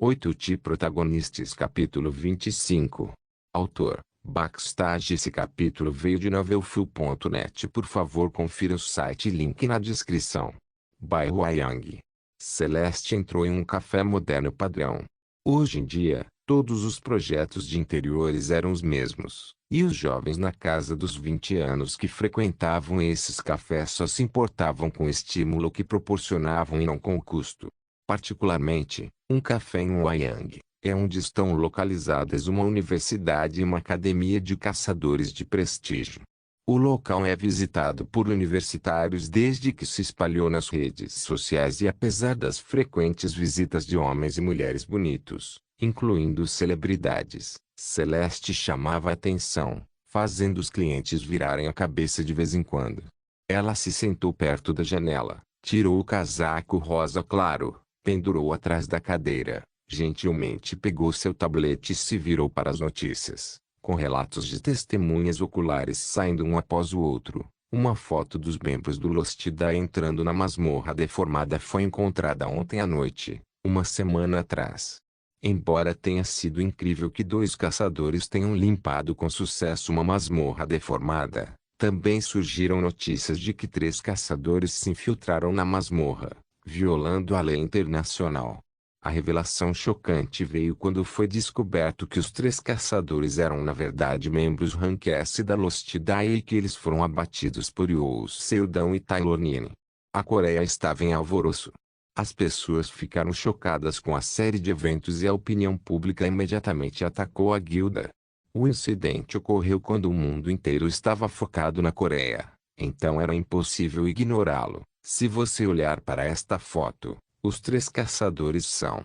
8 protagonistas capítulo 25. Autor, Backstage. Esse capítulo veio de novelfull.net. Por favor confira o site, link na descrição. Bairro Ayang. Celeste entrou em um café moderno padrão. Hoje em dia, todos os projetos de interiores eram os mesmos, e os jovens na casa dos 20 anos que frequentavam esses cafés só se importavam com o estímulo que proporcionavam e não com o custo. Particularmente, um café em Wayang é onde estão localizadas uma universidade e uma academia de caçadores de prestígio. O local é visitado por universitários desde que se espalhou nas redes sociais e apesar das frequentes visitas de homens e mulheres bonitos, incluindo celebridades, Celeste chamava a atenção, fazendo os clientes virarem a cabeça de vez em quando. Ela se sentou perto da janela, tirou o casaco rosa claro, pendurou atrás da cadeira, gentilmente pegou seu tablete e se virou para as notícias, com relatos de testemunhas oculares saindo um após o outro. Uma foto dos membros do Lostida entrando na masmorra deformada foi encontrada ontem à noite, uma semana atrás. Embora tenha sido incrível que 2 caçadores tenham limpado com sucesso uma masmorra deformada, também surgiram notícias de que 3 caçadores se infiltraram na masmorra, violando a lei internacional. A revelação chocante veio quando foi descoberto que os 3 caçadores eram na verdade membros Rank S da Lostida e que eles foram abatidos por Yoo Seldon e Taylor Nine. A Coreia estava em alvoroço. As pessoas ficaram chocadas com a série de eventos e a opinião pública imediatamente atacou a guilda. O incidente ocorreu quando o mundo inteiro estava focado na Coreia, então era impossível ignorá-lo. Se você olhar para esta foto, os 3 caçadores são,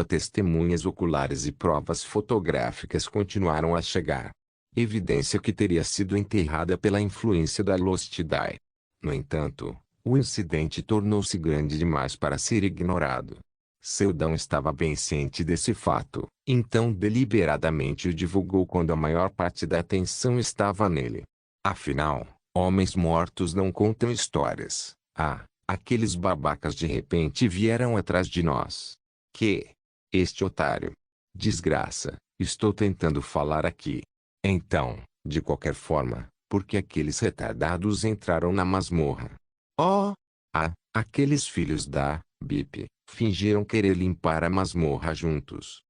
testemunhas oculares e provas fotográficas continuaram a chegar. Evidência que teria sido enterrada pela influência da Lostida. No entanto, o incidente tornou-se grande demais para ser ignorado. Seldon estava bem ciente desse fato, então deliberadamente o divulgou quando a maior parte da atenção estava nele. Afinal, homens mortos não contam histórias. Aqueles babacas de repente vieram atrás de nós. Este otário. Desgraça, estou tentando falar aqui. Então, de qualquer forma, por que aqueles retardados entraram na masmorra? Aqueles filhos da Bip fingiram querer limpar a masmorra juntos.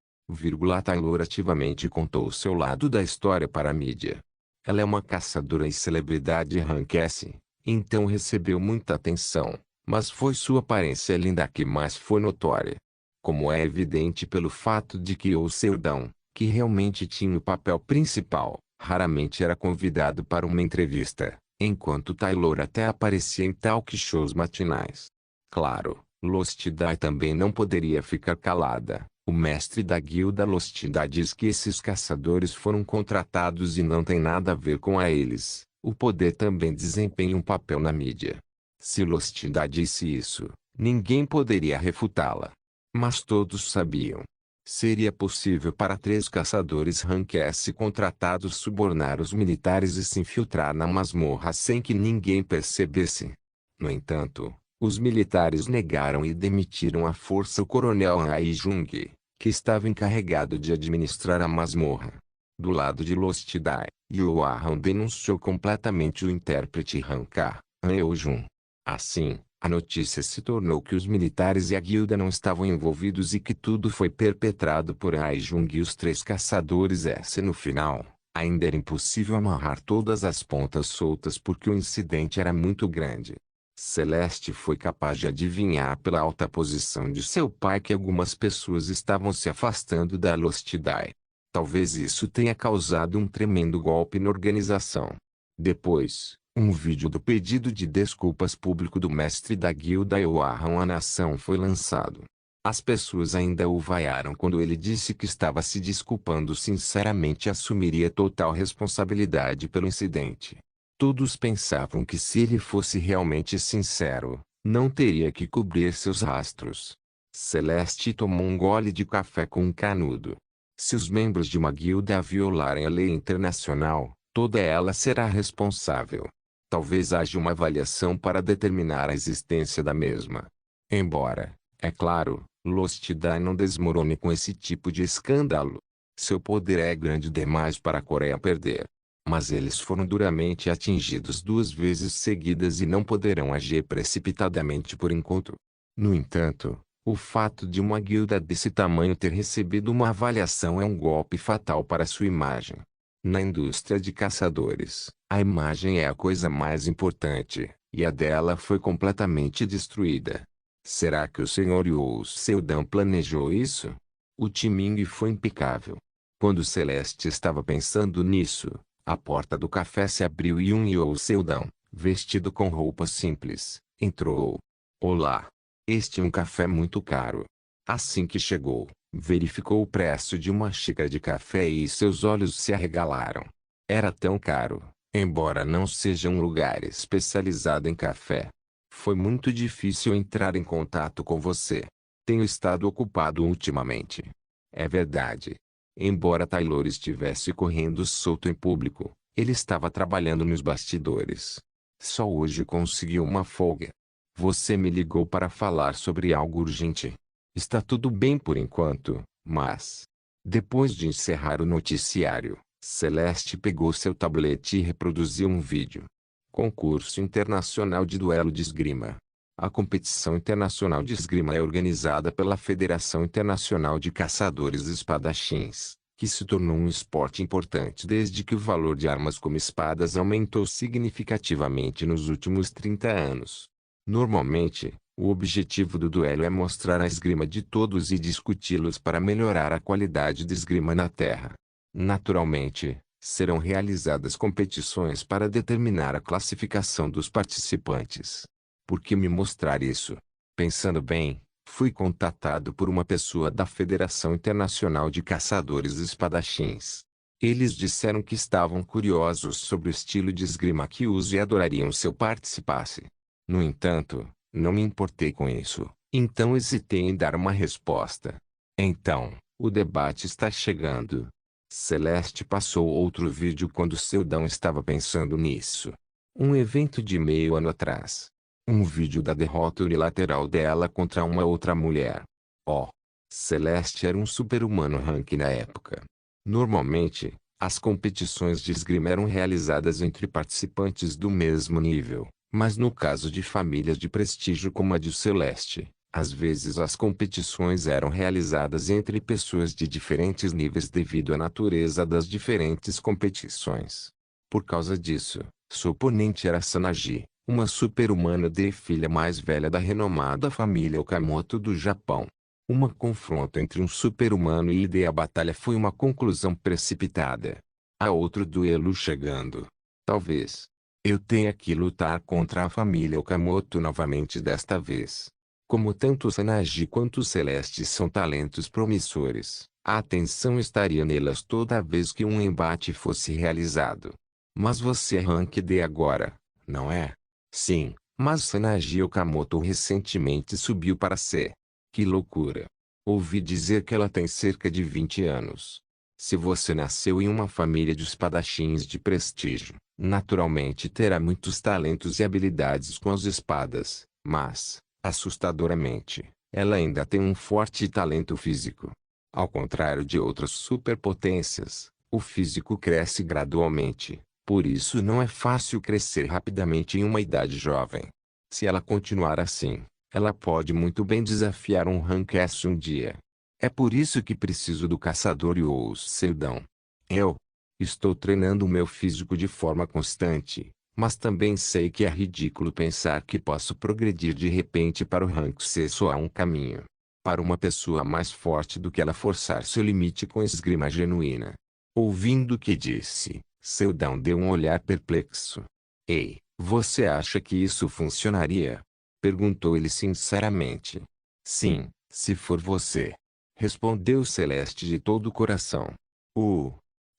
Taylor ativamente contou seu lado da história para a mídia. Ela é uma caçadora e celebridade Rank S, então recebeu muita atenção, mas foi sua aparência linda que mais foi notória. Como é evidente pelo fato de que Yoo Seldon, que realmente tinha o papel principal, raramente era convidado para uma entrevista, enquanto Taylor até aparecia em talk shows matinais. Claro, Lostida também não poderia ficar calada. O mestre da guilda Lostida diz que esses caçadores foram contratados e não tem nada a ver com eles. O poder também desempenha um papel na mídia. Se Lostida disse isso, ninguém poderia refutá-la. Mas todos sabiam. Seria possível para 3 caçadores Rank S contratados subornar os militares e se infiltrar na masmorra sem que ninguém percebesse. No entanto, os militares negaram e demitiram à força o coronel Ai Jung, que estava encarregado de administrar a masmorra. Do lado de Lostida, Yoo Ah-han denunciou completamente o intérprete Rank Eun. Assim, a notícia se tornou que os militares e a guilda não estavam envolvidos e que tudo foi perpetrado por Ai Jung e os 3 caçadores S. No final, ainda era impossível amarrar todas as pontas soltas porque o incidente era muito grande. Celeste foi capaz de adivinhar pela alta posição de seu pai que algumas pessoas estavam se afastando da Lostida. Talvez isso tenha causado um tremendo golpe na organização. Depois, um vídeo do pedido de desculpas público do mestre da guilda Yoo Ah-han à nação foi lançado. As pessoas ainda o vaiaram quando ele disse que estava se desculpando sinceramente e assumiria total responsabilidade pelo incidente. Todos pensavam que se ele fosse realmente sincero, não teria que cobrir seus rastros. Celeste tomou um gole de café com um canudo. Se os membros de uma guilda violarem a lei internacional, toda ela será responsável. Talvez haja uma avaliação para determinar a existência da mesma. Embora, é claro, Lostidai não desmorone com esse tipo de escândalo. Seu poder é grande demais para a Coreia perder. Mas eles foram duramente atingidos 2 vezes seguidas e não poderão agir precipitadamente por enquanto. No entanto, o fato de uma guilda desse tamanho ter recebido uma avaliação é um golpe fatal para sua imagem. Na indústria de caçadores, a imagem é a coisa mais importante, e a dela foi completamente destruída. Será que o Sr. Yoo Seldon planejou isso? O timing foi impecável. Quando Celeste estava pensando nisso, a porta do café se abriu e um Yoo Seldon, vestido com roupas simples, entrou. Olá. Este é um café muito caro. Assim que chegou, verificou o preço de uma xícara de café e seus olhos se arregalaram. Era tão caro, embora não seja um lugar especializado em café. Foi muito difícil entrar em contato com você. Tenho estado ocupado ultimamente. É verdade. Embora Taylor estivesse correndo solto em público, ele estava trabalhando nos bastidores. Só hoje conseguiu uma folga. Você me ligou para falar sobre algo urgente. Está tudo bem por enquanto, mas... Depois de encerrar o noticiário, Celeste pegou seu tablete e reproduziu um vídeo. Concurso Internacional de Duelo de Esgrima. A competição internacional de esgrima é organizada pela Federação Internacional de Caçadores Espadachins, que se tornou um esporte importante desde que o valor de armas como espadas aumentou significativamente nos últimos 30 anos. Normalmente, o objetivo do duelo é mostrar a esgrima de todos e discuti-los para melhorar a qualidade de esgrima na Terra. Naturalmente, serão realizadas competições para determinar a classificação dos participantes. Por que me mostrar isso? Pensando bem, fui contatado por uma pessoa da Federação Internacional de Caçadores Espadachins. Eles disseram que estavam curiosos sobre o estilo de esgrima que uso e adorariam se eu participasse. No entanto, não me importei com isso, então hesitei em dar uma resposta. Então, o debate está chegando. Celeste passou outro vídeo quando Seldon estava pensando nisso. Um evento de meio ano atrás. Um vídeo da derrota unilateral dela contra uma outra mulher. Oh! Celeste era um super-humano rank na época. Normalmente, as competições de esgrima eram realizadas entre participantes do mesmo nível. Mas no caso de famílias de prestígio como a de Celeste, às vezes as competições eram realizadas entre pessoas de diferentes níveis devido à natureza das diferentes competições. Por causa disso, sua oponente era Sanagi, uma super-humana de filha mais velha da renomada família Okamoto do Japão. Uma confronto entre um super-humano e a batalha foi uma conclusão precipitada. Há outro duelo chegando. Talvez eu tenha que lutar contra a família Okamoto novamente desta vez. Como tanto Sanagi quanto Celeste são talentos promissores, a atenção estaria nelas toda vez que um embate fosse realizado. Mas você é Rank D agora, não é? Sim, mas Sanagi Okamoto recentemente subiu para C. Que loucura! Ouvi dizer que ela tem cerca de 20 anos. Se você nasceu em uma família de espadachins de prestígio, naturalmente terá muitos talentos e habilidades com as espadas, mas, assustadoramente, ela ainda tem um forte talento físico. Ao contrário de outras superpotências, o físico cresce gradualmente, por isso não é fácil crescer rapidamente em uma idade jovem. Se ela continuar assim, ela pode muito bem desafiar um Rank S um dia. É por isso que preciso do caçador Yoo Seldon. Eu estou treinando o meu físico de forma constante, mas também sei que é ridículo pensar que posso progredir de repente para o Rank C. Só há um caminho. Para uma pessoa mais forte do que ela forçar seu limite com esgrima genuína. Ouvindo o que disse, Seldon deu um olhar perplexo. Ei, você acha que isso funcionaria? Perguntou ele sinceramente. Sim, se for você. Respondeu Celeste de todo o coração.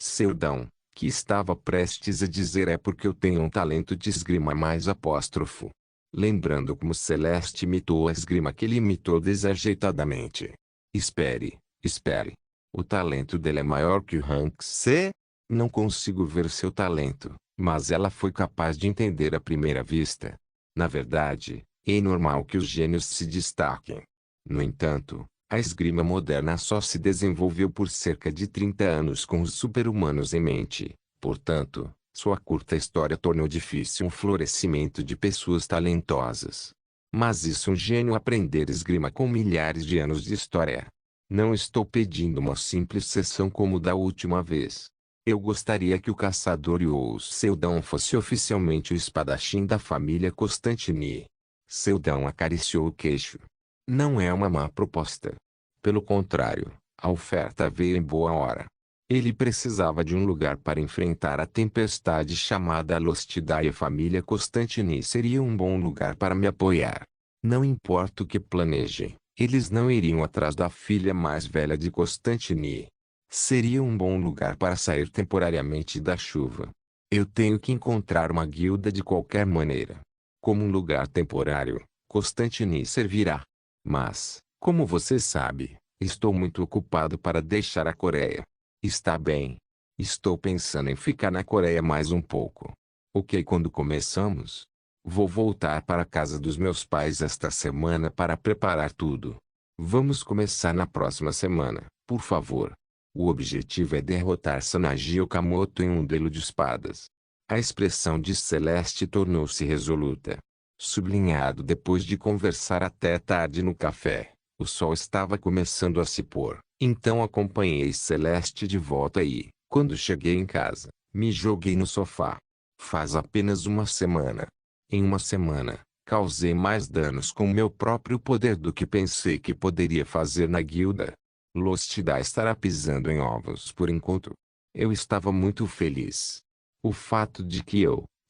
Seldon, que estava prestes a dizer é porque eu tenho um talento de esgrima mais apóstrofo. Lembrando como Celeste imitou a esgrima que ele imitou desajeitadamente. Espere, espere. O talento dele é maior que o Rank C? Não consigo ver seu talento, mas ela foi capaz de entender à primeira vista. Na verdade, é normal que os gênios se destaquem. No entanto, A esgrima moderna só se desenvolveu por cerca de 30 anos com os super-humanos em mente. Portanto, sua curta história tornou difícil um florescimento de pessoas talentosas. Mas isso um gênio aprender esgrima com milhares de anos de história. Não estou pedindo uma simples sessão como da última vez. Eu gostaria que o caçador Yous Seldon fosse oficialmente o espadachim da família Constantini. Seldon acariciou o queixo. Não é uma má proposta. Pelo contrário, a oferta veio em boa hora. Ele precisava de um lugar para enfrentar a tempestade chamada Lostida e a família Constantini seria um bom lugar para me apoiar. Não importa o que planejem, eles não iriam atrás da filha mais velha de Constantini. Seria um bom lugar para sair temporariamente da chuva. Eu tenho que encontrar uma guilda de qualquer maneira. Como um lugar temporário, Constantini servirá. Mas, como você sabe, estou muito ocupado para deixar a Coreia. Está bem. Estou pensando em ficar na Coreia mais um pouco. Ok, quando começamos? Vou voltar para a casa dos meus pais esta semana para preparar tudo. Vamos começar na próxima semana, por favor. O objetivo é derrotar Sanagi Okamoto em um duelo de espadas. A expressão de Celeste tornou-se resoluta. Sublinhado depois de conversar até tarde no café, o sol estava começando a se pôr. Então acompanhei Celeste de volta e, quando cheguei em casa, me joguei no sofá. Faz apenas uma semana. Em uma semana, causei mais danos com meu próprio poder do que pensei que poderia fazer na guilda. Lostida estará pisando em ovos por enquanto. Eu estava muito feliz. O fato de que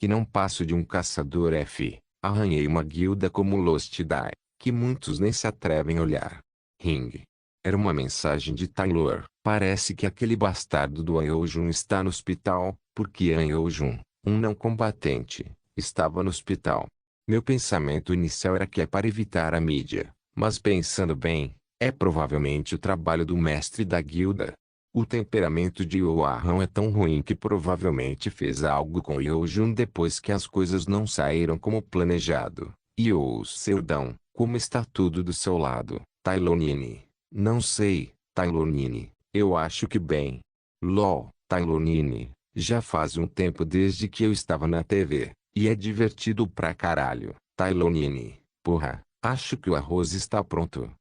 não passo de um caçador arranhei uma guilda como Lostida, que muitos nem se atrevem a olhar. Ring. Era uma mensagem de Taylor. Parece que aquele bastardo do An Yeojun está no hospital, porque An Yeojun, um não combatente, estava no hospital. Meu pensamento inicial era que é para evitar a mídia, mas pensando bem, é provavelmente o trabalho do mestre da guilda. O temperamento de Yoahan é tão ruim que provavelmente fez algo com Yeojun depois que as coisas não saíram como planejado. Seldon, como está tudo do seu lado, Tailonine? Não sei, Tailonine, eu acho que bem. LOL, Tailonine, já faz um tempo desde que eu estava na TV, e é divertido pra caralho. Tailonine, porra, acho que o arroz está pronto.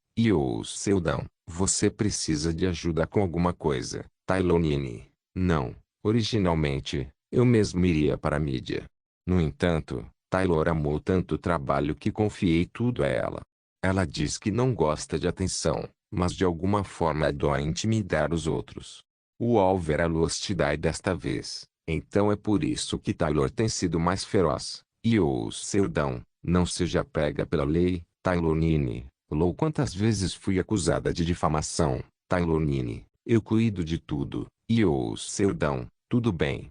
Seldon, você precisa de ajuda com alguma coisa. Tailonine, não, originalmente, eu mesmo iria para a mídia. No entanto, Taylor amou tanto o trabalho que confiei tudo a ela. Ela diz que não gosta de atenção, mas de alguma forma adora intimidar os outros. O alvo era Lostida desta vez, então é por isso que Taylor tem sido mais feroz. Seldon, não seja pega pela lei, Tailonine. Lou, quantas vezes fui acusada de difamação, Tailonine? Eu cuido de tudo. Seldon, tudo bem.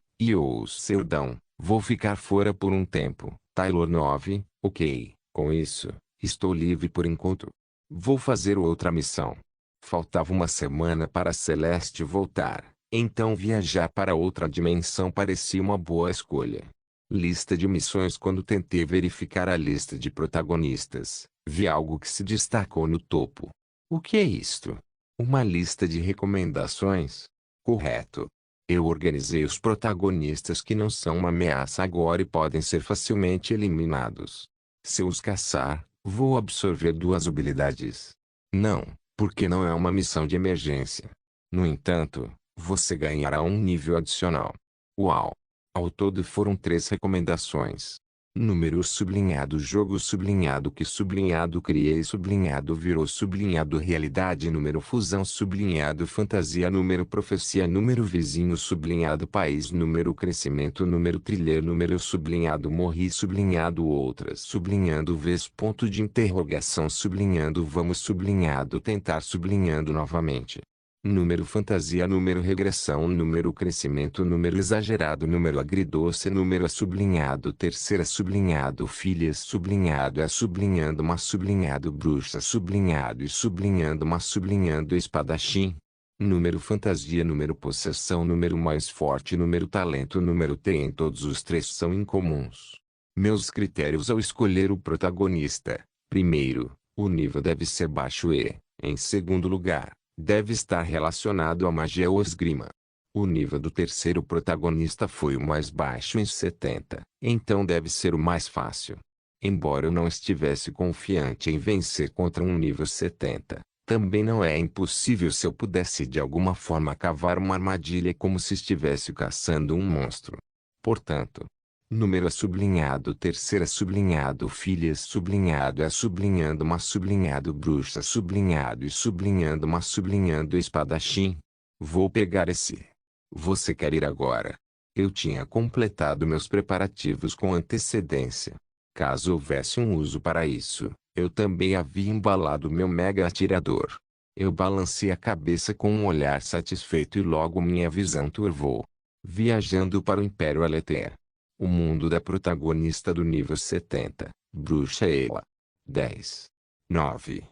Seldon, vou ficar fora por um tempo. Taylor 9, ok. Com isso, estou livre por enquanto. Vou fazer outra missão. Faltava uma semana para Celeste voltar, então viajar para outra dimensão parecia uma boa escolha. Lista de missões. Quando tentei verificar a lista de protagonistas, vi algo que se destacou no topo. O que é isto? Uma lista de recomendações? Correto. Eu organizei os protagonistas que não são uma ameaça agora e podem ser facilmente eliminados. Se os caçar, vou absorver 2 habilidades. Não, porque não é uma missão de emergência. No entanto, você ganhará um nível adicional. Uau! Ao todo foram 3 recomendações. Número sublinhado, jogo sublinhado, que sublinhado, criei sublinhado, virou sublinhado, realidade, número fusão sublinhado, fantasia, número profecia, número vizinho sublinhado, país, número crescimento, número trilha, número sublinhado, morri sublinhado, outras sublinhando, vez, ponto de interrogação sublinhando, vamos sublinhado, tentar sublinhando novamente. Número fantasia, número regressão, número crescimento, número exagerado, número agridoce, número sublinhado, terceira sublinhado, filhas sublinhado, sublinhando, mas sublinhado, bruxa sublinhado e sublinhando, mas sublinhando, espadachim. Número fantasia, número possessão, número mais forte, número talento, número T. Todos os 3 são incomuns. Meus critérios ao escolher o protagonista. Primeiro, o nível deve ser baixo e, Em segundo lugar, deve estar relacionado à magia ou esgrima. O nível do terceiro protagonista foi o mais baixo em 70, então deve ser o mais fácil. Embora eu não estivesse confiante em vencer contra um nível 70, também não é impossível se eu pudesse de alguma forma cavar uma armadilha como se estivesse caçando um monstro. Portanto, número é sublinhado, terceira sublinhado, filhas sublinhado, é sublinhando uma sublinhado, bruxa sublinhado e sublinhando uma sublinhando, espadachim. Vou pegar esse. Você quer ir agora? Eu tinha completado meus preparativos com antecedência. Caso houvesse um uso para isso, eu também havia embalado meu mega atirador. Eu balancei a cabeça com um olhar satisfeito e logo minha visão turvou. Viajando para o Império Aleter. O mundo da protagonista do nível 70, Bruxa Ela. 10. 9.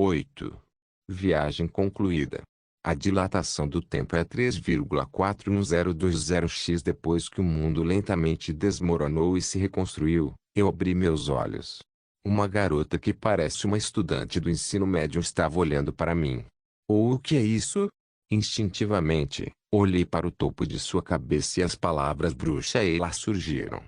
8. Viagem concluída. A dilatação do tempo é 3,4120x. Depois que o mundo lentamente desmoronou e se reconstruiu, eu abri meus olhos. Uma garota que parece uma estudante do ensino médio estava olhando para mim. O que é isso? Instintivamente, olhei para o topo de sua cabeça e as palavras bruxa e lá surgiram.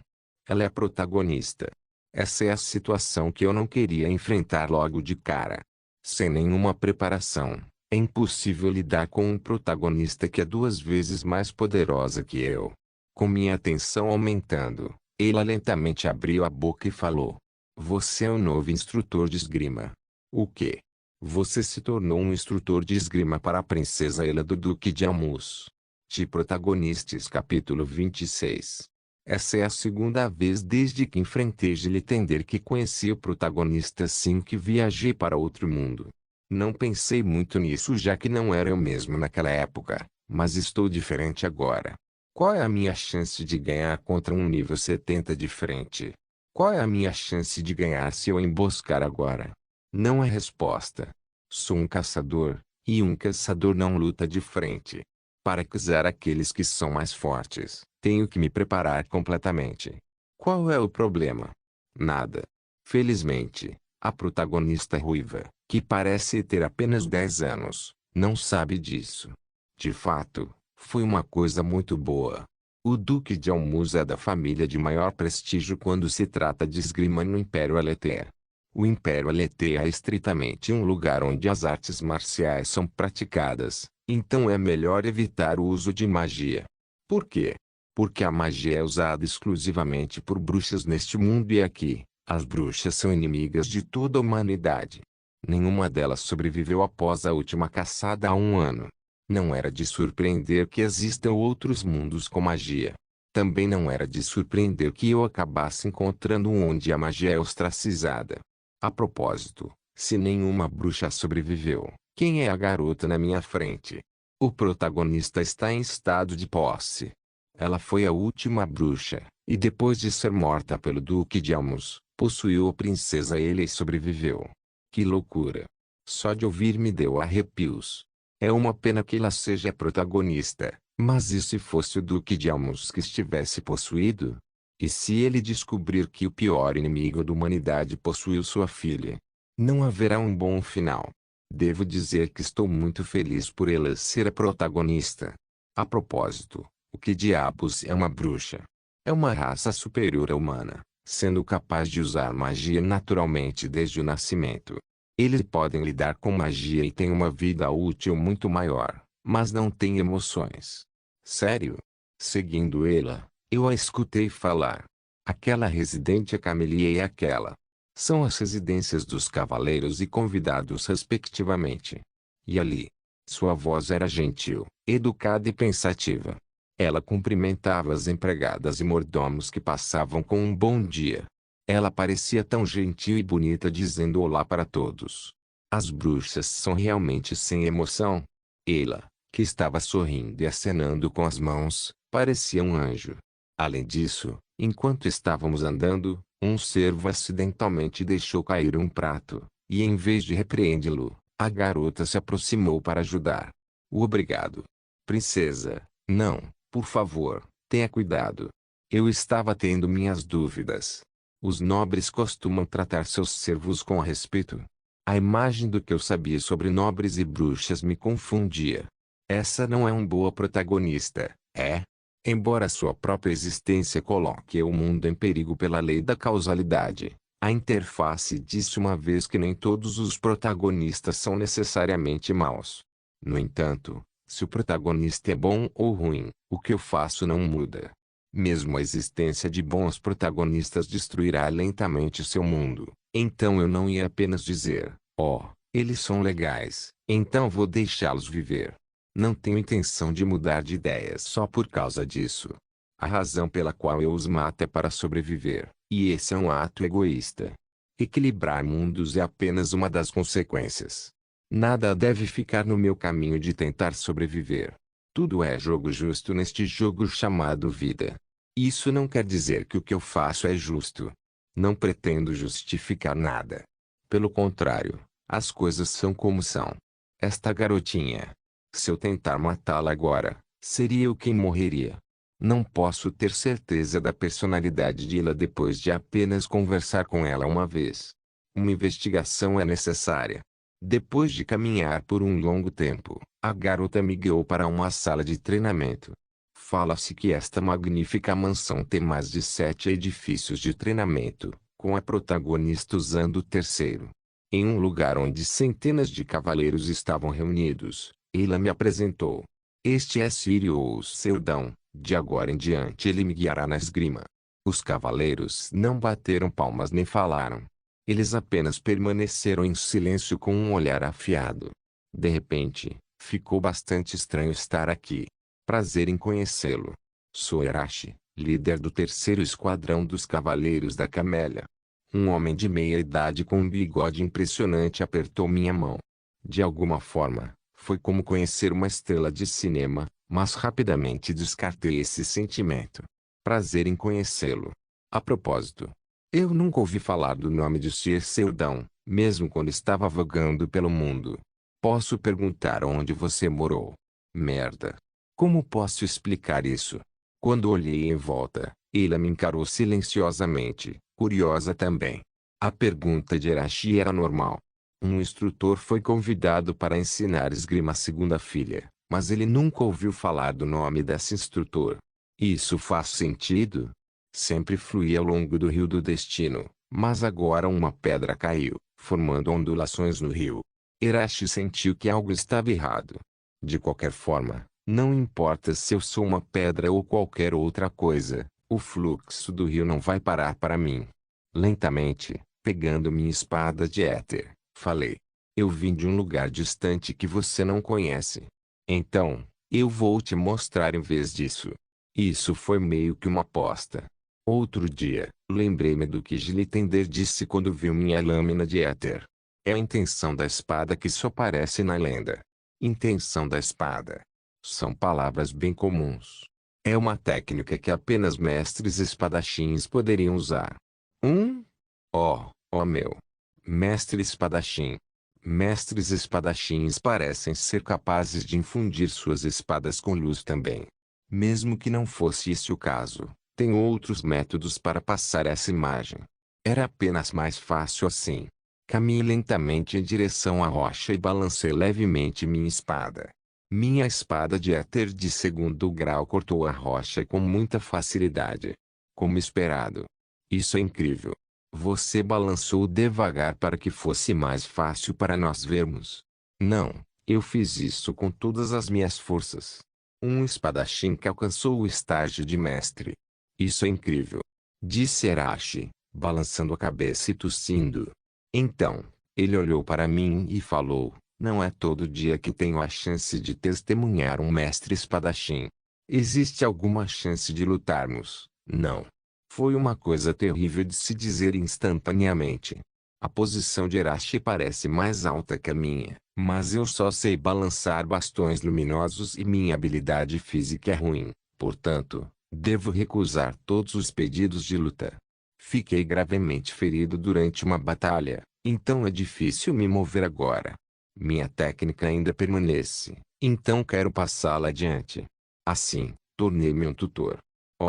Ela é a protagonista. Essa é a situação que eu não queria enfrentar logo de cara. Sem nenhuma preparação, é impossível lidar com um protagonista que é 2 vezes mais poderosa que eu. Com minha atenção aumentando, ela lentamente abriu a boca e falou. Você é o novo instrutor de esgrima. O quê? Você se tornou um instrutor de esgrima para a princesa Ela do Duque de Almus. De Protagonistas capítulo 26. Essa é a segunda vez desde que enfrentei Gilitender que conheci o protagonista assim que viajei para outro mundo. Não pensei muito nisso já que não era eu mesmo naquela época, mas estou diferente agora. Qual é a minha chance de ganhar contra um nível 70 de frente? Qual é a minha chance de ganhar se eu emboscar agora? Não é resposta. Sou um caçador, e um caçador não luta de frente. Para caçar aqueles que são mais fortes, tenho que me preparar completamente. Qual é o problema? Nada. Felizmente, a protagonista ruiva, que parece ter apenas 10 anos, não sabe disso. De fato, foi uma coisa muito boa. O Duque de Almus é da família de maior prestígio quando se trata de esgrima no Império Aleter. O Império Aleter é estritamente um lugar onde as artes marciais são praticadas, então é melhor evitar o uso de magia. Por quê? Porque a magia é usada exclusivamente por bruxas neste mundo e aqui, as bruxas são inimigas de toda a humanidade. Nenhuma delas sobreviveu após a última caçada há um ano. Não era de surpreender que existam outros mundos com magia. Também não era de surpreender que eu acabasse encontrando um onde a magia é ostracizada. A propósito, se nenhuma bruxa sobreviveu, quem é a garota na minha frente? O protagonista está em estado de posse. Ela foi a última bruxa, e depois de ser morta pelo Duque de Almus, possuiu a princesa Ele e sobreviveu. Que loucura! Só de ouvir me deu arrepios. É uma pena que ela seja a protagonista, mas e se fosse o Duque de Almus que estivesse possuído? E se ele descobrir que o pior inimigo da humanidade possuiu sua filha? Não haverá um bom final. Devo dizer que estou muito feliz por ela ser a protagonista. A propósito, o que diabos é uma bruxa? É uma raça superior à humana, sendo capaz de usar magia naturalmente desde o nascimento. Eles podem lidar com magia e têm uma vida útil muito maior, mas não têm emoções. Sério? Seguindo ela, eu a escutei falar. Aquela residente é Camelia e aquela. São as residências dos cavaleiros e convidados respectivamente. E ali? Sua voz era gentil, educada e pensativa. Ela cumprimentava as empregadas e mordomos que passavam com um bom dia. Ela parecia tão gentil e bonita dizendo olá para todos. As bruxas são realmente sem emoção. Ela, que estava sorrindo e acenando com as mãos, parecia um anjo. Além disso, enquanto estávamos andando, um cervo acidentalmente deixou cair um prato, e em vez de repreendê-lo, a garota se aproximou para ajudar. Obrigado. Princesa, não, por favor, tenha cuidado. Eu estava tendo minhas dúvidas. Os nobres costumam tratar seus servos com respeito? A imagem do que eu sabia sobre nobres e bruxas me confundia. Essa não é uma boa protagonista, é? Embora sua própria existência coloque o mundo em perigo pela lei da causalidade, a interface disse uma vez que nem todos os protagonistas são necessariamente maus. No entanto, se o protagonista é bom ou ruim, o que eu faço não muda. Mesmo a existência de bons protagonistas destruirá lentamente seu mundo. Então eu não ia apenas dizer, eles são legais, então vou deixá-los viver. Não tenho intenção de mudar de ideias só por causa disso. A razão pela qual eu os mato é para sobreviver, e esse é um ato egoísta. Equilibrar mundos é apenas uma das consequências. Nada deve ficar no meu caminho de tentar sobreviver. Tudo é jogo justo neste jogo chamado vida. Isso não quer dizer que o que eu faço é justo. Não pretendo justificar nada. Pelo contrário, as coisas são como são. Esta garotinha. Se eu tentar matá-la agora, seria eu quem morreria. Não posso ter certeza da personalidade de Ila depois de apenas conversar com ela uma vez. Uma investigação é necessária. Depois de caminhar por um longo tempo, a garota me guiou para uma sala de treinamento. Fala-se que esta magnífica mansão tem mais de 7 edifícios de treinamento, com a protagonista usando o terceiro. Em um lugar onde centenas de cavaleiros estavam reunidos, ela me apresentou. Este é Sirius Seldão, de agora em diante ele me guiará na esgrima. Os cavaleiros não bateram palmas nem falaram. Eles apenas permaneceram em silêncio com um olhar afiado. De repente, ficou bastante estranho estar aqui. Prazer em conhecê-lo. Sou Erashi, líder do terceiro esquadrão dos Cavaleiros da Camélia. Um homem de meia idade com um bigode impressionante apertou minha mão. De alguma forma, foi como conhecer uma estrela de cinema, mas rapidamente descartei esse sentimento. Prazer em conhecê-lo. A propósito, eu nunca ouvi falar do nome de Sir Seldão, mesmo quando estava vagando pelo mundo. Posso perguntar onde você morou? Merda. Como posso explicar isso? Quando olhei em volta, ela me encarou silenciosamente, curiosa também. A pergunta de Erashi era normal. Um instrutor foi convidado para ensinar esgrima à segunda filha, mas ele nunca ouviu falar do nome desse instrutor. Isso faz sentido? Sempre fluí ao longo do rio do destino, mas agora uma pedra caiu, formando ondulações no rio. Erashi sentiu que algo estava errado. De qualquer forma, não importa se eu sou uma pedra ou qualquer outra coisa, o fluxo do rio não vai parar para mim. Lentamente, pegando minha espada de éter, falei. Eu vim de um lugar distante que você não conhece. Então, eu vou te mostrar em vez disso. Isso foi meio que uma aposta. Outro dia, lembrei-me do que Gilitender disse quando viu minha lâmina de éter. É a intenção da espada que só aparece na lenda. Intenção da espada. São palavras bem comuns. É uma técnica que apenas mestres espadachins poderiam usar. Meu. Mestre espadachim. Mestres espadachins parecem ser capazes de infundir suas espadas com luz também. Mesmo que não fosse esse o caso, tem outros métodos para passar essa imagem. Era apenas mais fácil assim. Caminhei lentamente em direção à rocha e balancei levemente minha espada. Minha espada de éter de segundo grau cortou a rocha com muita facilidade. Como esperado. Isso é incrível. Você balançou devagar para que fosse mais fácil para nós vermos. Não, eu fiz isso com todas as minhas forças. Um espadachim que alcançou o estágio de mestre. Isso é incrível. Disse Erashi, balançando a cabeça e tossindo. Então, ele olhou para mim e falou, não é todo dia que tenho a chance de testemunhar um mestre espadachim. Existe alguma chance de lutarmos? Não. Foi uma coisa terrível de se dizer instantaneamente. A posição de Erashi parece mais alta que a minha, mas eu só sei balançar bastões luminosos e minha habilidade física é ruim, portanto, devo recusar todos os pedidos de luta. Fiquei gravemente ferido durante uma batalha, então é difícil me mover agora. Minha técnica ainda permanece, então quero passá-la adiante. Assim, tornei-me um tutor.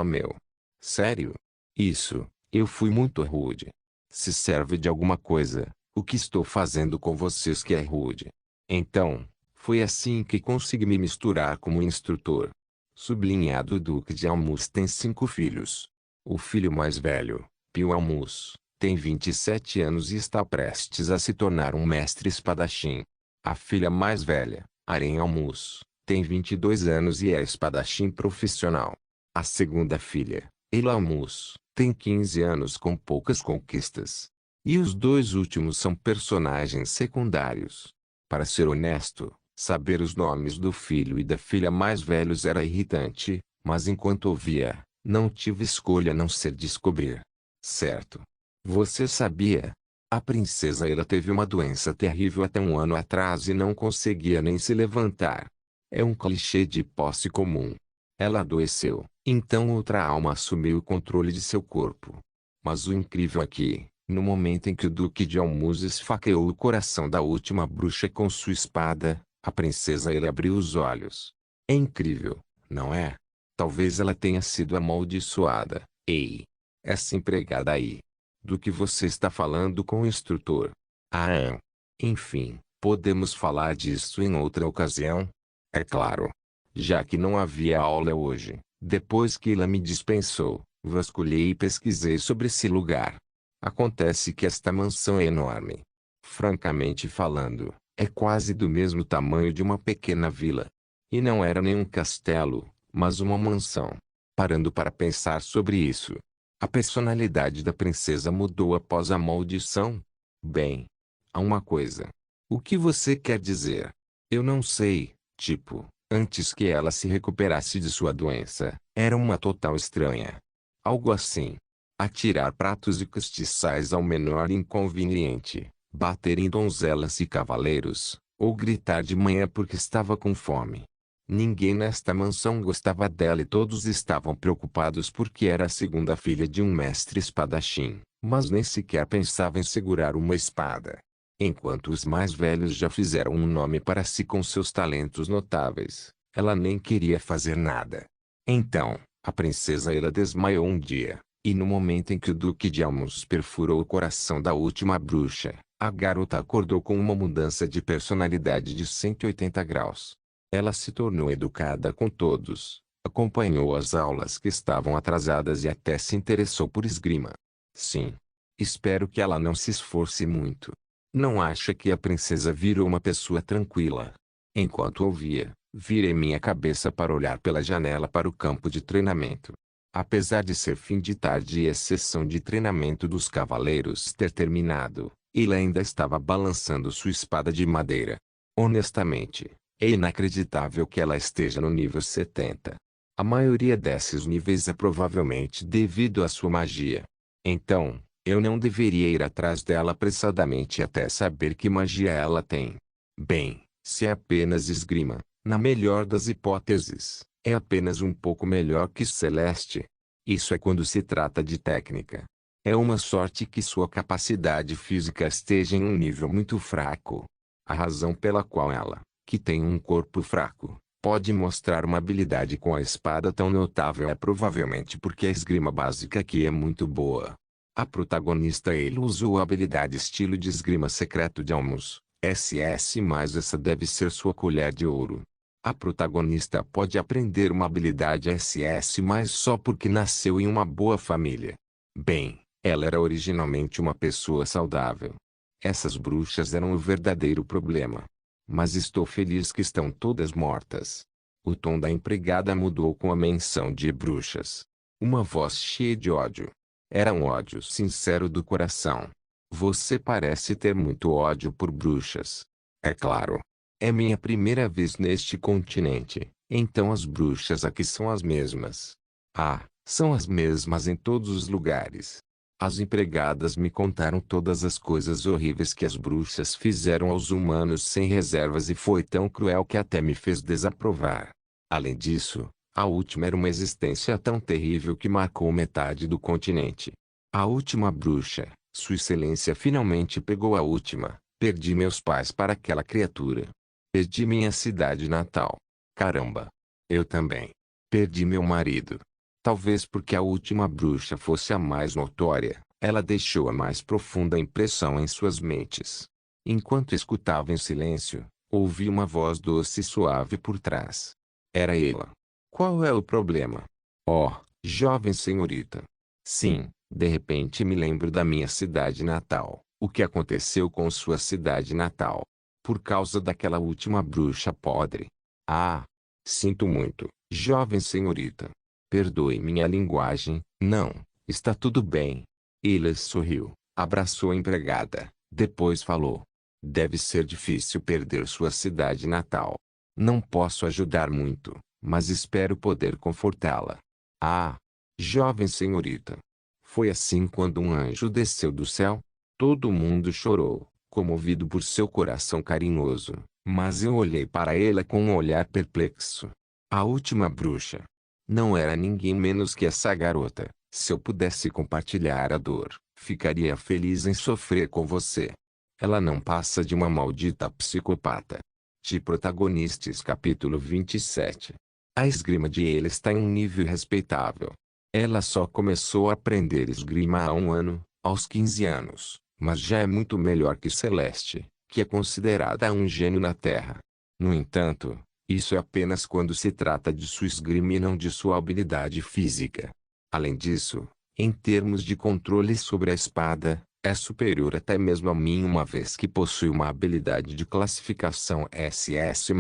Meu. Sério? Isso, eu fui muito rude. Se serve de alguma coisa, O que estou fazendo com vocês que é rude? Então, foi assim que consegui me misturar como instrutor. Sublinhado: o Duque de Almus tem 5 filhos. O filho mais velho, Pio Almus, tem 27 anos e está prestes a se tornar um mestre espadachim. A filha mais velha, Aren Almus, tem 22 anos e é espadachim profissional. A segunda filha, Eila Almus, tem 15 anos com poucas conquistas. E os 2 últimos são personagens secundários. Para ser honesto, saber os nomes do filho e da filha mais velhos era irritante, mas enquanto ouvia, não tive escolha a não ser descobrir. Certo. Você sabia? A princesa Ela teve uma doença terrível até 1 ano atrás e não conseguia nem se levantar. É um clichê de posse comum. Ela adoeceu, então outra alma assumiu o controle de seu corpo. Mas o incrível é que, no momento em que o Duque de Almus esfaqueou o coração da última bruxa com sua espada, a princesa Ela abriu os olhos. É incrível, não é? Talvez ela tenha sido amaldiçoada. Ei! Essa empregada aí. Do que você está falando com o instrutor? Ah, enfim, podemos falar disso em outra ocasião? É claro. Já que não havia aula hoje, depois que ela me dispensou, vasculhei e pesquisei sobre esse lugar. Acontece que esta mansão é enorme. Francamente falando, é quase do mesmo tamanho de uma pequena vila. E não era nenhum castelo, mas uma mansão. Parando para pensar sobre isso, a personalidade da princesa mudou após a maldição? Bem, há uma coisa. O que você quer dizer? Eu não sei, tipo, antes que ela se recuperasse de sua doença, era uma total estranha. Algo assim. Atirar pratos e castiçais ao menor inconveniente, bater em donzelas e cavaleiros, ou gritar de manhã porque estava com fome. Ninguém nesta mansão gostava dela e todos estavam preocupados porque era a segunda filha de um mestre espadachim, mas nem sequer pensava em segurar uma espada. Enquanto os mais velhos já fizeram um nome para si com seus talentos notáveis, ela nem queria fazer nada. Então, a princesa Ela desmaiou um dia, e no momento em que o Duque de Almus perfurou o coração da última bruxa, a garota acordou com uma mudança de personalidade de 180 graus. Ela se tornou educada com todos, acompanhou as aulas que estavam atrasadas e até se interessou por esgrima. Sim. Espero que ela não se esforce muito. Não acha que a princesa virou uma pessoa tranquila? Enquanto ouvia, virei minha cabeça para olhar pela janela para o campo de treinamento. Apesar de ser fim de tarde e a sessão de treinamento dos cavaleiros ter terminado, ele ainda estava balançando sua espada de madeira. Honestamente, é inacreditável que ela esteja no nível 70. A maioria desses níveis é provavelmente devido à sua magia. Então, eu não deveria ir atrás dela apressadamente até saber que magia ela tem. Bem, se é apenas esgrima, na melhor das hipóteses, é apenas um pouco melhor que Celeste. Isso é quando se trata de técnica. É uma sorte que sua capacidade física esteja em um nível muito fraco. A razão pela qual ela, que tem um corpo fraco, pode mostrar uma habilidade com a espada tão notável é provavelmente porque a esgrima básica aqui é muito boa. A protagonista ele usou a habilidade estilo de esgrima secreto de Almus, SS, mas essa deve ser sua colher de ouro. A protagonista pode aprender uma habilidade SS mas só porque nasceu em uma boa família. Bem, ela era originalmente uma pessoa saudável. Essas bruxas eram o verdadeiro problema. Mas estou feliz que estão todas mortas. O tom da empregada mudou com a menção de bruxas. Uma voz cheia de ódio. Era um ódio sincero do coração. Você parece ter muito ódio por bruxas. É claro. É minha primeira vez neste continente, então as bruxas aqui são as mesmas. Ah, são as mesmas em todos os lugares. As empregadas me contaram todas as coisas horríveis que as bruxas fizeram aos humanos sem reservas e foi tão cruel que até me fez desaprovar. Além disso, a última era uma existência tão terrível que marcou metade do continente. A última bruxa, Sua Excelência finalmente pegou a última. Perdi meus pais para aquela criatura. Perdi minha cidade natal. Caramba! Eu também. Perdi meu marido. Talvez porque a última bruxa fosse a mais notória, Ela deixou a mais profunda impressão em suas mentes. Enquanto escutava em silêncio, ouvi uma voz doce e suave por trás. Era ela. Qual é o problema? Oh, jovem senhorita. Sim, de repente me lembro da minha cidade natal. O que aconteceu com sua cidade natal? Por causa daquela última bruxa podre. Ah, sinto muito, jovem senhorita. Perdoe minha linguagem. Não, está tudo bem. Ela sorriu, abraçou a empregada, depois falou. Deve ser difícil perder sua cidade natal. Não posso ajudar muito, mas espero poder confortá-la. Ah, jovem senhorita. Foi assim quando um anjo desceu do céu? Todo mundo chorou, comovido por seu coração carinhoso, mas eu olhei para ela com um olhar perplexo. A última bruxa. Não era ninguém menos que essa garota. Se eu pudesse compartilhar a dor, ficaria feliz em sofrer com você. Ela não passa de uma maldita psicopata. De Protagonistas capítulo 27. A esgrima de ele está em um nível respeitável. Ela só começou a aprender esgrima há um ano, aos 15 anos, mas já é muito melhor que Celeste, que é considerada um gênio na Terra. No entanto, isso é apenas quando se trata de sua esgrima e não de sua habilidade física. Além disso, em termos de controle sobre a espada, é superior até mesmo a mim uma vez que possui uma habilidade de classificação SS+.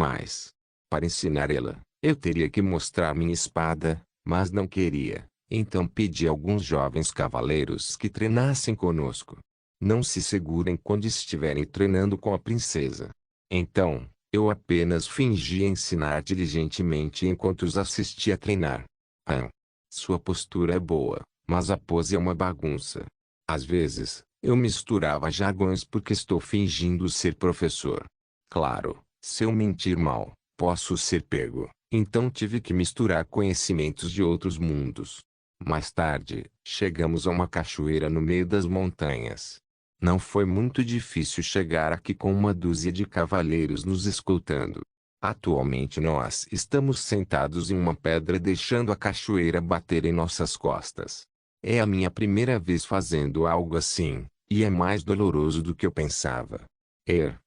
Para ensinar ela, eu teria que mostrar minha espada, mas não queria, então pedi a alguns jovens cavaleiros que treinassem conosco. Não se segurem quando estiverem treinando com a princesa. Então, eu apenas fingia ensinar diligentemente enquanto os assistia treinar. Ah, sua postura é boa, mas a pose é uma bagunça. Às vezes, eu misturava jargões porque estou fingindo ser professor. Claro, se eu mentir mal, posso ser pego, então tive que misturar conhecimentos de outros mundos. Mais tarde, chegamos a uma cachoeira no meio das montanhas. Não foi muito difícil chegar aqui com uma dúzia de cavaleiros nos escoltando. Atualmente nós estamos sentados em uma pedra deixando a cachoeira bater em nossas costas. É a minha primeira vez fazendo algo assim, e é mais doloroso do que eu pensava. Ela,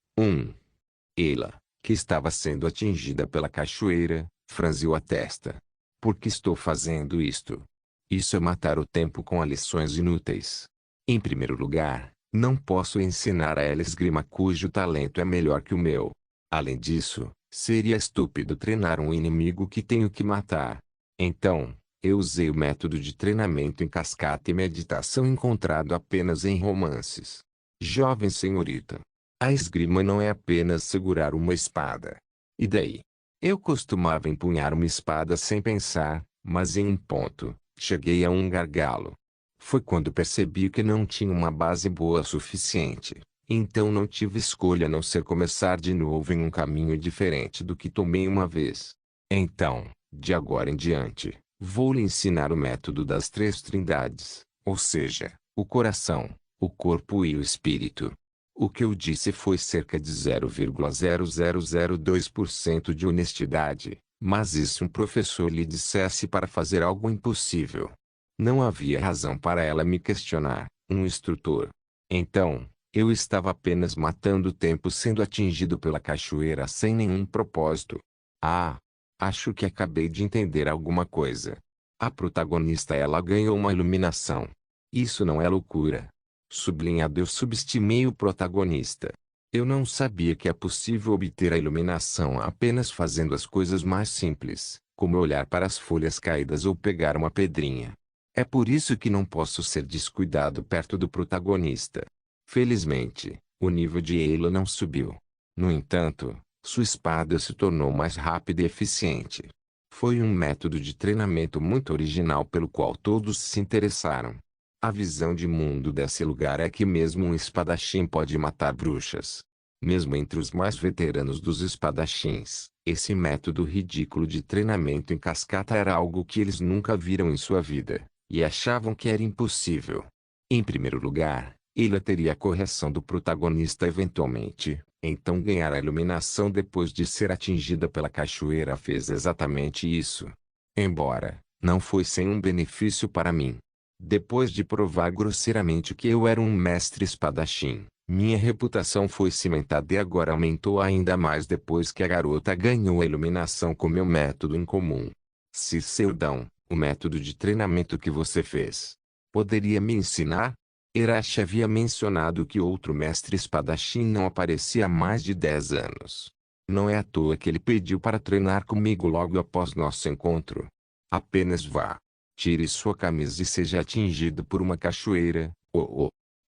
que estava sendo atingida pela cachoeira, franziu a testa. Por que estou fazendo isto? Isso é matar o tempo com lições inúteis. Em primeiro lugar, não posso ensinar a ela esgrima cujo talento é melhor que o meu. Além disso, seria estúpido treinar um inimigo que tenho que matar. Então, eu usei o método de treinamento em cascata e meditação encontrado apenas em romances. Jovem senhorita. A esgrima não é apenas segurar uma espada. E daí? Eu costumava empunhar uma espada sem pensar, mas em um ponto, cheguei a um gargalo. Foi quando percebi que não tinha uma base boa o suficiente. Então não tive escolha a não ser começar de novo em um caminho diferente do que tomei uma vez. Então, de agora em diante, vou lhe ensinar o método das três trindades, ou seja, o coração, o corpo e o espírito. O que eu disse foi cerca de 0,0002% de honestidade, mas e se um professor lhe dissesse para fazer algo impossível? Não havia razão para ela me questionar, um instrutor. Então, eu estava apenas matando o tempo sendo atingido pela cachoeira sem nenhum propósito. Ah, acho que acabei de entender alguma coisa. A protagonista ela ganhou uma iluminação. Isso não é loucura. Sublinhado eu subestimei o protagonista. Eu não sabia que é possível obter a iluminação apenas fazendo as coisas mais simples, como olhar para as folhas caídas ou pegar uma pedrinha. É por isso que não posso ser descuidado perto do protagonista. Felizmente, o nível de Ayla não subiu. No entanto, sua espada se tornou mais rápida e eficiente. Foi um método de treinamento muito original pelo qual todos se interessaram. A visão de mundo desse lugar é que mesmo um espadachim pode matar bruxas. Mesmo entre os mais veteranos dos espadachins, esse método ridículo de treinamento em cascata era algo que eles nunca viram em sua vida, e achavam que era impossível. Em primeiro lugar, ela teria a correção do protagonista eventualmente, então ganhar a iluminação depois de ser atingida pela cachoeira fez exatamente isso. Embora, não foi sem um benefício para mim. Depois de provar grosseiramente que eu era um mestre espadachim, minha reputação foi cimentada e agora aumentou ainda mais depois que a garota ganhou a iluminação com meu método incomum. Cicerdão, o método de treinamento que você fez. Poderia me ensinar? Irachi havia mencionado que outro mestre espadachim não aparecia há mais de 10 anos. Não é à toa que ele pediu para treinar comigo logo após nosso encontro. Apenas vá. Tire sua camisa e seja atingido por uma cachoeira.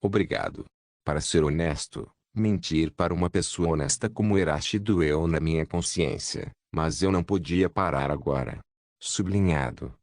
Obrigado. Para ser honesto, mentir para uma pessoa honesta como Irachi doeu na minha consciência, mas eu não podia parar agora. Sublinhado.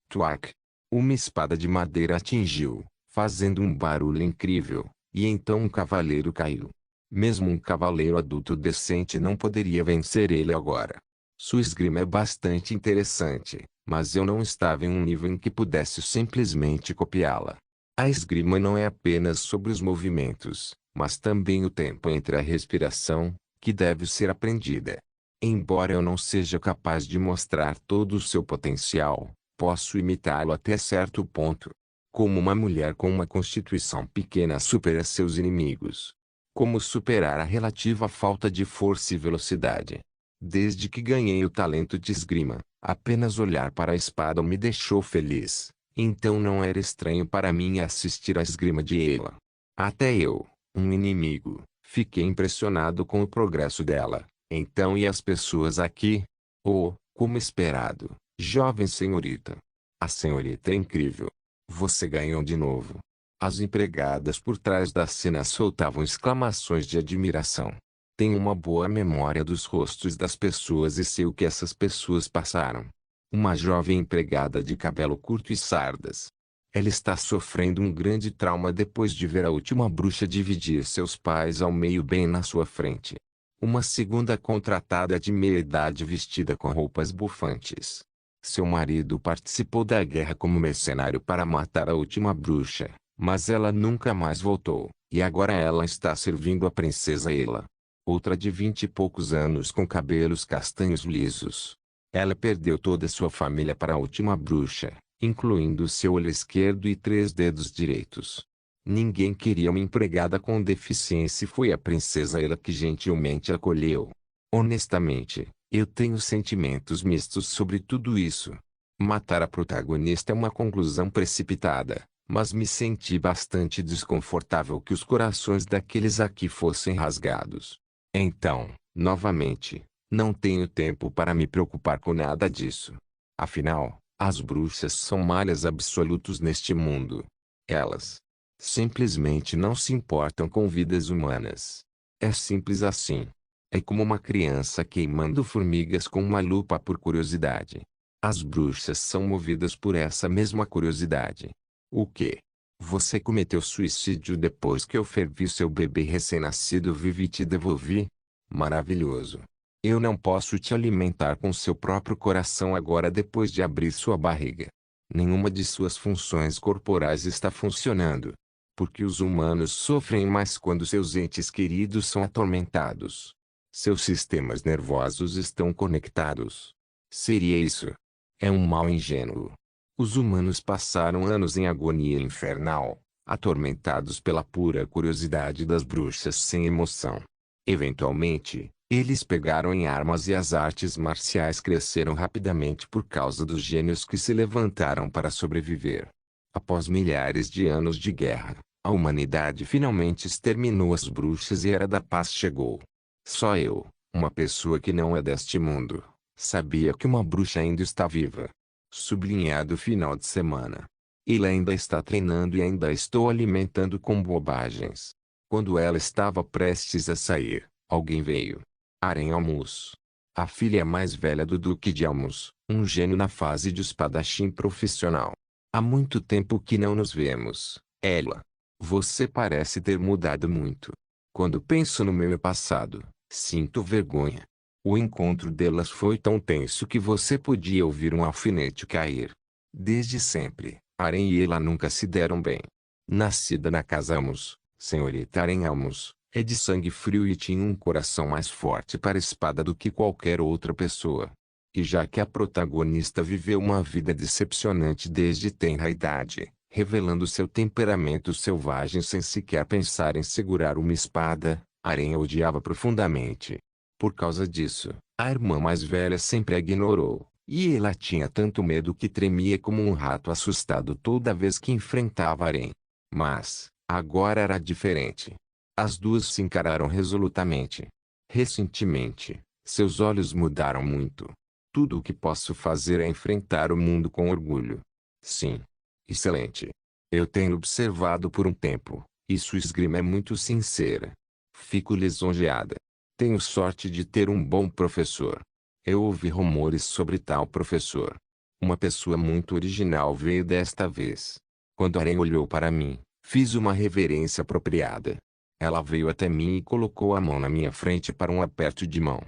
Tuak. Uma espada de madeira atingiu, fazendo um barulho incrível, e então um cavaleiro caiu. Mesmo um cavaleiro adulto decente não poderia vencer ele agora. Sua esgrima é bastante interessante, mas eu não estava em um nível em que pudesse simplesmente copiá-la. A esgrima não é apenas sobre os movimentos, mas também o tempo entre a respiração, que deve ser aprendida. Embora eu não seja capaz de mostrar todo o seu potencial, posso imitá-lo até certo ponto. Como uma mulher com uma constituição pequena supera seus inimigos. Como superar a relativa falta de força e velocidade. Desde que ganhei o talento de esgrima, apenas olhar para a espada me deixou feliz. Então não era estranho para mim assistir à esgrima de ela. Até eu, um inimigo, fiquei impressionado com o progresso dela. Então e as pessoas aqui? Oh, como esperado, jovem senhorita. A senhorita é incrível. Você ganhou de novo. As empregadas por trás da cena soltavam exclamações de admiração. Tenho uma boa memória dos rostos das pessoas e sei o que essas pessoas passaram. Uma jovem empregada de cabelo curto e sardas. Ela está sofrendo um grande trauma depois de ver a última bruxa dividir seus pais ao meio bem na sua frente. Uma segunda contratada de meia-idade vestida com roupas bufantes. Seu marido participou da guerra como mercenário para matar a última bruxa, mas ela nunca mais voltou, e agora ela está servindo a princesa Ela. Outra de 20 e poucos anos com cabelos castanhos lisos. Ela perdeu toda sua família para a última bruxa, incluindo seu olho esquerdo e 3 dedos direitos. Ninguém queria uma empregada com deficiência e foi a princesa Ela que gentilmente acolheu. Honestamente, eu tenho sentimentos mistos sobre tudo isso. Matar a protagonista é uma conclusão precipitada, mas me senti bastante desconfortável que os corações daqueles aqui fossem rasgados. Então, novamente, não tenho tempo para me preocupar com nada disso. Afinal, as bruxas são malhas absolutos neste mundo. Elas simplesmente não se importam com vidas humanas. É simples assim. É como uma criança queimando formigas com uma lupa por curiosidade. As bruxas são movidas por essa mesma curiosidade. O quê? Você cometeu suicídio depois que eu fervi seu bebê recém-nascido vivo e te devolvi? Maravilhoso. Eu não posso te alimentar com seu próprio coração agora depois de abrir sua barriga. Nenhuma de suas funções corporais está funcionando. Porque os humanos sofrem mais quando seus entes queridos são atormentados. Seus sistemas nervosos estão conectados. Seria isso. É um mal ingênuo. Os humanos passaram anos em agonia infernal, atormentados pela pura curiosidade das bruxas sem emoção. Eventualmente, eles pegaram em armas e as artes marciais cresceram rapidamente por causa dos gênios que se levantaram para sobreviver. Após milhares de anos de guerra, a humanidade finalmente exterminou as bruxas e a Era da Paz chegou. Só eu, uma pessoa que não é deste mundo, sabia que uma bruxa ainda está viva. Sublinhado final de semana. Ele ainda está treinando e ainda estou alimentando com bobagens. Quando ela estava prestes a sair, alguém veio. Aren Almus. A filha mais velha do Duque de Almus, um gênio na fase de espadachim profissional. Há muito tempo que não nos vemos, ela. Você parece ter mudado muito. Quando penso no meu passado, sinto vergonha. O encontro delas foi tão tenso que você podia ouvir um alfinete cair. Desde sempre, Aren e ela nunca se deram bem. Nascida na casa Almus, senhorita Aren Almus, é de sangue frio e tinha um coração mais forte para a espada do que qualquer outra pessoa. E já que a protagonista viveu uma vida decepcionante desde tenra idade, revelando seu temperamento selvagem sem sequer pensar em segurar uma espada, Aren a odiava profundamente. Por causa disso, a irmã mais velha sempre a ignorou, e ela tinha tanto medo que tremia como um rato assustado toda vez que enfrentava Aren. Mas, agora era diferente. As duas se encararam resolutamente. Recentemente, seus olhos mudaram muito. Tudo o que posso fazer é enfrentar o mundo com orgulho. Sim. Excelente. Eu tenho observado por um tempo, e sua esgrima é muito sincera. Fico lisonjeada. Tenho sorte de ter um bom professor. Eu ouvi rumores sobre tal professor. Uma pessoa muito original veio desta vez. Quando Aren olhou para mim, fiz uma reverência apropriada. Ela veio até mim e colocou a mão na minha frente para um aperto de mão.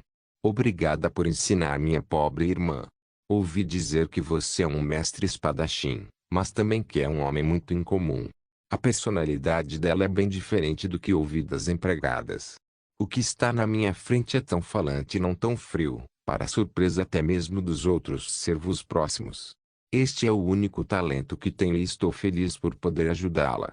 Obrigada por ensinar minha pobre irmã. Ouvi dizer que você é um mestre espadachim, mas também que é um homem muito incomum. A personalidade dela é bem diferente do que ouvi das empregadas. O que está na minha frente é tão falante e não tão frio, para surpresa até mesmo dos outros servos próximos. Este é o único talento que tenho e estou feliz por poder ajudá-la.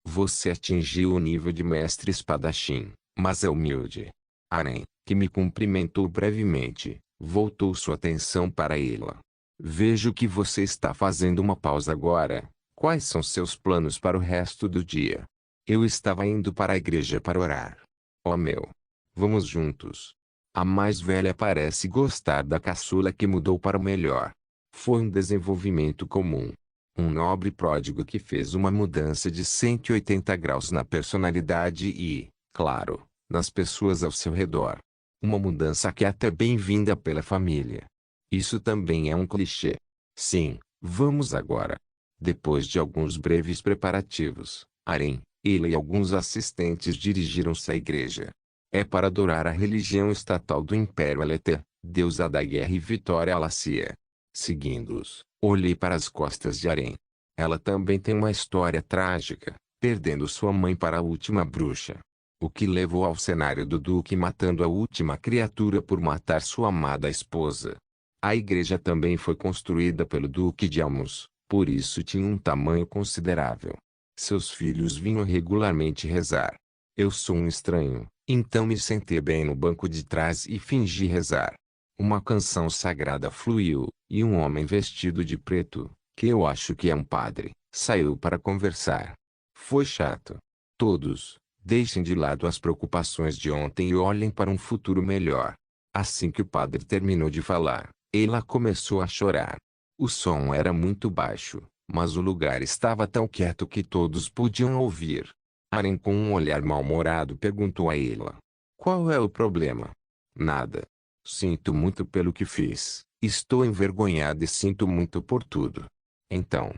Você atingiu o nível de mestre espadachim, mas é humilde. Aren, que me cumprimentou brevemente, voltou sua atenção para ela. Vejo que você está fazendo uma pausa agora. Quais são seus planos para o resto do dia? Eu estava indo para a igreja para orar. Oh meu! Vamos juntos. A mais velha parece gostar da caçula que mudou para o melhor. Foi um desenvolvimento comum. Um nobre pródigo que fez uma mudança de 180 graus na personalidade e, claro, nas pessoas ao seu redor. Uma mudança que é até bem-vinda pela família. Isso também é um clichê. Sim, vamos agora. Depois de alguns breves preparativos, Aren, ele e alguns assistentes dirigiram-se à igreja. É para adorar a religião estatal do Império Aleter, deusa da guerra e vitória Alacia. Seguindo-os, olhei para as costas de Aren. Ela também tem uma história trágica, perdendo sua mãe para a última bruxa. O que levou ao cenário do Duque matando a última criatura por matar sua amada esposa. A igreja também foi construída pelo Duque de Almus, por isso tinha um tamanho considerável. Seus filhos vinham regularmente rezar. Eu sou um estranho, então me sentei bem no banco de trás e fingi rezar. Uma canção sagrada fluiu, e um homem vestido de preto, que eu acho que é um padre, saiu para conversar. Foi chato. Todos, deixem de lado as preocupações de ontem e olhem para um futuro melhor. Assim que o padre terminou de falar, ela começou a chorar. O som era muito baixo, mas o lugar estava tão quieto que todos podiam ouvir. Aren, com um olhar mal-humorado, perguntou a ela: qual é o problema? Nada. Sinto muito pelo que fiz. Estou envergonhada e sinto muito por tudo. Então.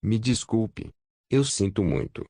Me desculpe. Eu sinto muito.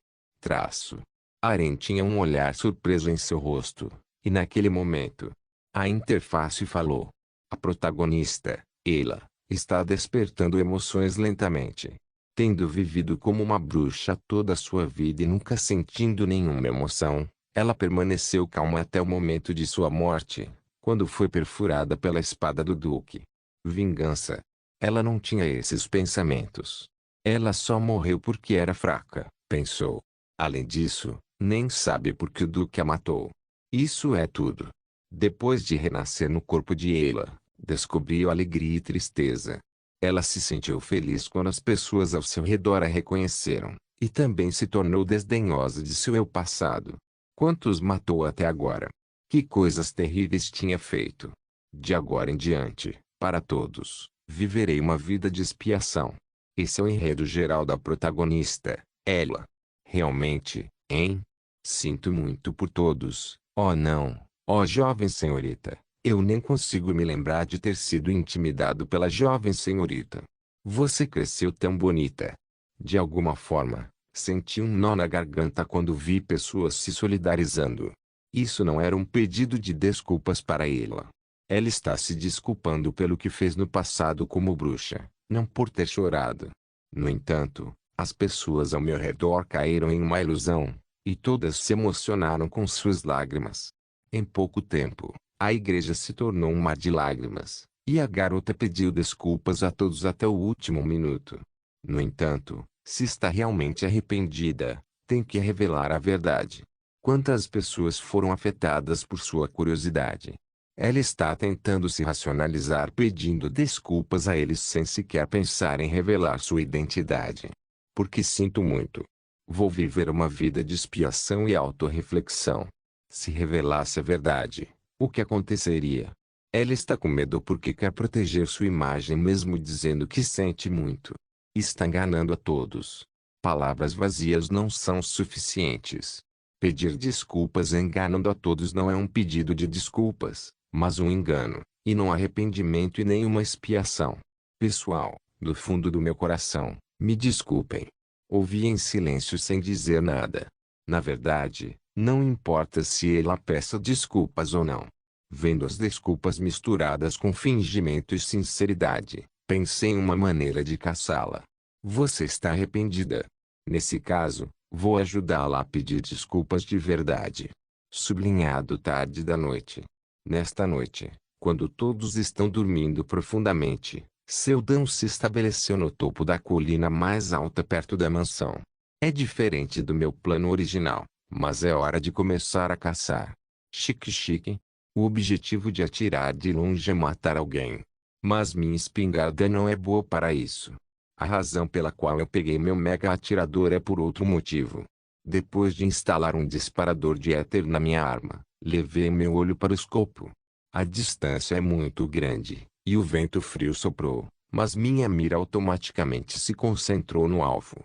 Aren tinha um olhar surpreso em seu rosto, e naquele momento, a interface falou. A protagonista, ela, está despertando emoções lentamente. Tendo vivido como uma bruxa toda a sua vida e nunca sentindo nenhuma emoção, ela permaneceu calma até o momento de sua morte, quando foi perfurada pela espada do Duque. Vingança. Ela não tinha esses pensamentos. Ela só morreu porque era fraca, pensou. Além disso, nem sabe por que o Duque a matou. Isso é tudo. Depois de renascer no corpo de Ela, descobriu alegria e tristeza. Ela se sentiu feliz quando as pessoas ao seu redor a reconheceram, e também se tornou desdenhosa de seu eu passado. Quantos matou até agora? Que coisas terríveis tinha feito? De agora em diante, para todos, viverei uma vida de expiação. Esse é o enredo geral da protagonista, ela. Realmente, hein? Sinto muito por todos. Oh não, oh jovem senhorita. Eu nem consigo me lembrar de ter sido intimidado pela jovem senhorita. Você cresceu tão bonita. De alguma forma, senti um nó na garganta quando vi pessoas se solidarizando. Isso não era um pedido de desculpas para ela. Ela está se desculpando pelo que fez no passado como bruxa, não por ter chorado. No entanto, as pessoas ao meu redor caíram em uma ilusão, e todas se emocionaram com suas lágrimas. Em pouco tempo, A igreja se tornou um mar de lágrimas, e a garota pediu desculpas a todos até o último minuto. No entanto, se está realmente arrependida, tem que revelar a verdade. Quantas pessoas foram afetadas por sua curiosidade? Ela está tentando se racionalizar pedindo desculpas a eles sem sequer pensar em revelar sua identidade. Porque sinto muito. Vou viver uma vida de expiação e autorreflexão. Se revelasse a verdade, o que aconteceria? Ela está com medo porque quer proteger sua imagem mesmo dizendo que sente muito. Está enganando a todos. Palavras vazias não são suficientes. Pedir desculpas enganando a todos não é um pedido de desculpas, mas um engano, e não arrependimento e nenhuma expiação. Pessoal, do fundo do meu coração, me desculpem. Ouvi em silêncio sem dizer nada. Na verdade, não importa se ela peça desculpas ou não. Vendo as desculpas misturadas com fingimento e sinceridade, pensei em uma maneira de caçá-la. Você está arrependida? Nesse caso, vou ajudá-la a pedir desculpas de verdade. Sublinhado tarde da noite. Nesta noite, quando todos estão dormindo profundamente, Seldon se estabeleceu no topo da colina mais alta perto da mansão. É diferente do meu plano original, mas é hora de começar a caçar. Chique. O objetivo de atirar de longe é matar alguém. Mas minha espingarda não é boa para isso. A razão pela qual eu peguei meu mega atirador é por outro motivo. Depois de instalar um disparador de éter na minha arma, levei meu olho para o escopo. A distância é muito grande, e o vento frio soprou, mas minha mira automaticamente se concentrou no alvo.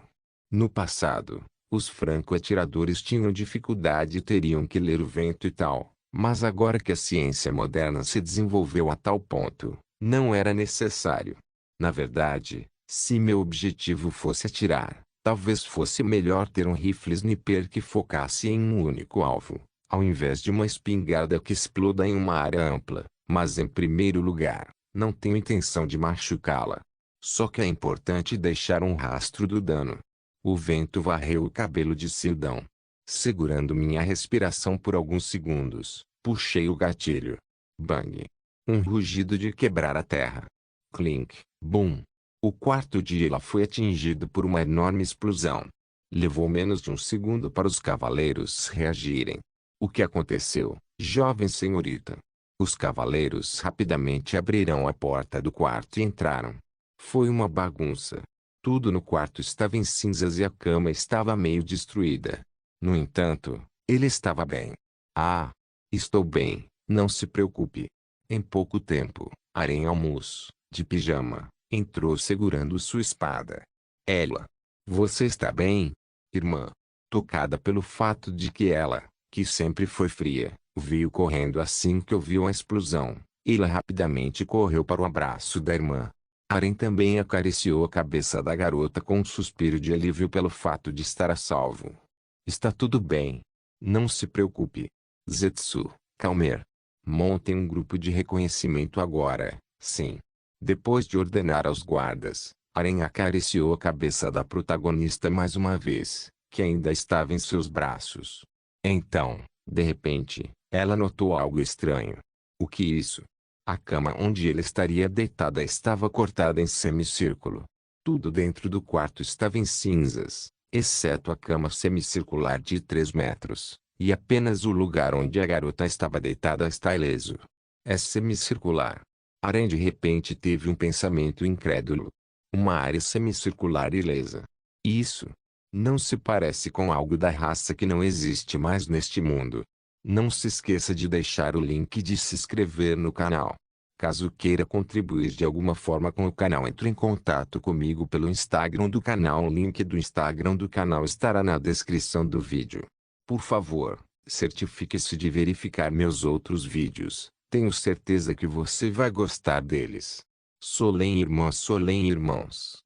No passado, os franco-atiradores tinham dificuldade e teriam que ler o vento e tal, mas agora que a ciência moderna se desenvolveu a tal ponto, não era necessário. Na verdade, se meu objetivo fosse atirar, talvez fosse melhor ter um rifle sniper que focasse em um único alvo, ao invés de uma espingarda que exploda em uma área ampla. Mas em primeiro lugar, não tenho intenção de machucá-la. Só que é importante deixar um rastro do dano. O vento varreu o cabelo de Seldon. Segurando minha respiração por alguns segundos, puxei o gatilho. Bang! Um rugido de quebrar a terra. Clink, boom! O quarto de Ela foi atingido por uma enorme explosão. Levou menos de um segundo para os cavaleiros reagirem. O que aconteceu, jovem senhorita? Os cavaleiros rapidamente abriram a porta do quarto e entraram. Foi uma bagunça. Tudo no quarto estava em cinzas e a cama estava meio destruída. No entanto, ele estava bem. Ah! Estou bem, não se preocupe. Em pouco tempo, Aren Almus, de pijama, entrou segurando sua espada. Ela. Você está bem, irmã? Tocada pelo fato de que ela, que sempre foi fria, veio correndo assim que ouviu a explosão. Ela rapidamente correu para o abraço da irmã. Aren também acariciou a cabeça da garota com um suspiro de alívio pelo fato de estar a salvo. Está tudo bem. Não se preocupe. Zetsu, Calmer. Montem um grupo de reconhecimento agora, sim. Depois de ordenar aos guardas, Aren acariciou a cabeça da protagonista mais uma vez, que ainda estava em seus braços. Então, de repente, ela notou algo estranho. O que isso? A cama onde ele estaria deitada estava cortada em semicírculo. Tudo dentro do quarto estava em cinzas, exceto a cama semicircular de 3 metros, e apenas o lugar onde a garota estava deitada está ileso. É semicircular. Aren de repente teve um pensamento incrédulo. Uma área semicircular ilesa. Isso não se parece com algo da raça que não existe mais neste mundo. Não se esqueça de deixar o link de se inscrever no canal. Caso queira contribuir de alguma forma com o canal, entre em contato comigo pelo Instagram do canal. O link do Instagram do canal estará na descrição do vídeo. Por favor, certifique-se de verificar meus outros vídeos. Tenho certeza que você vai gostar deles. Solem irmãos.